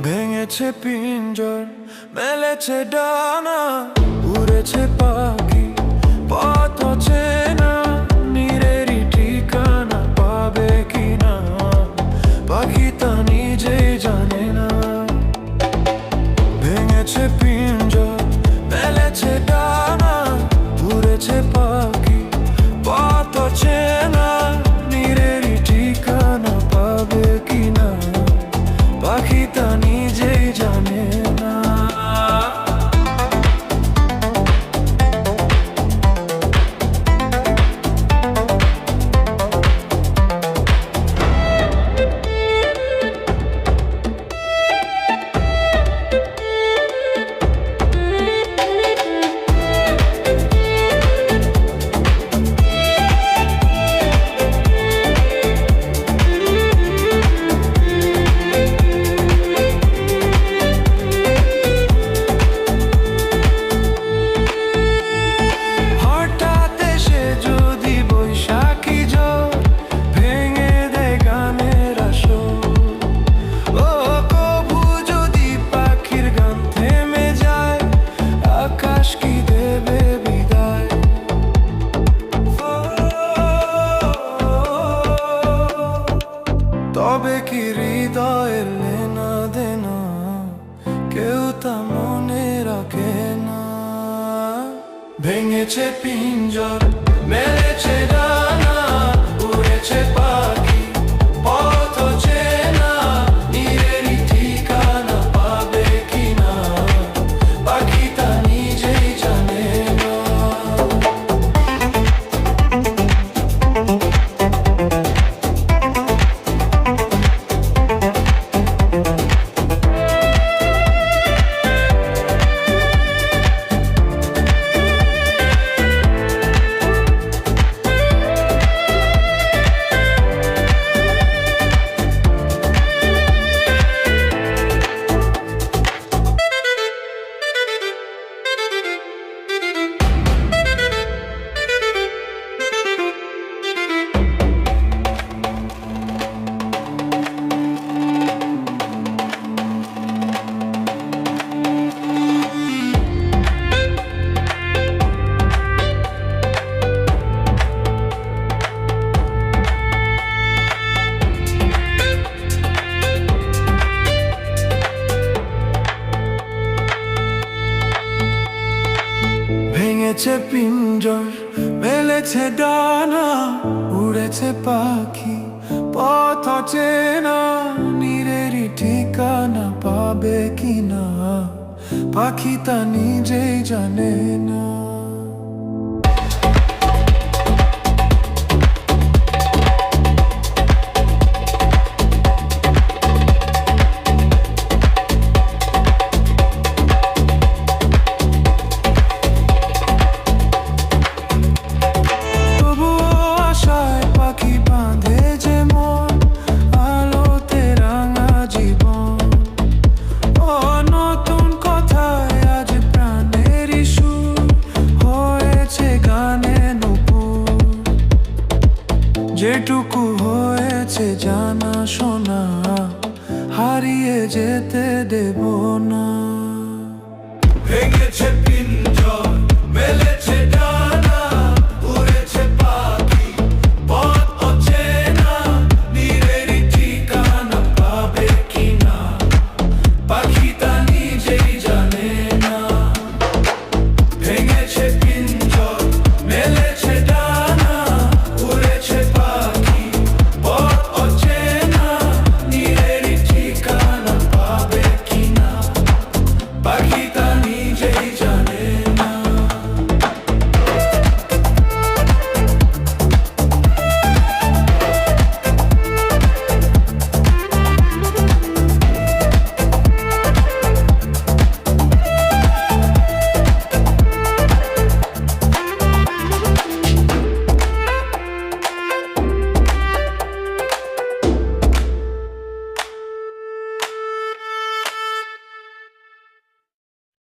ভেঙেছে পিঞ্জর, মেলেছে ডানা, উড়েছে পাখি, পথ চেনা, নীরেরই ঠিকানা পাবে কিনা, পাখি তা নিজেই জানে না। ভেঙেছে পিঞ্জর, মেলেছে ডানা, উড়েছে পাখি, পথ চেনা, নীরেরই ঠিকানা পাবে কিনা, পাখি তা নিজেই জানে না। তবে কি হৃদয়ের লেনা দেনা কেউ তা মনে রাখে না। ভেঙেছে পিঞ্জর, মেলেছে ডানা, উড়েছে পাখি, পথ চেনা, নীরেরই ঠিকানা পাবে কিনা, পাখি তা নিজেই জানে না। ভেঙেছে পিঞ্জর, মেলেছে ডানা, উড়েছে পাখি, পথ চেনা, নীরেরই ঠিকানা পাবে কিনা, পাখি তা নিজেই জানে না। যেটুকু হয়েছে জানা শোনা, হারিয়ে যেতে দেব না। ভেঙেছে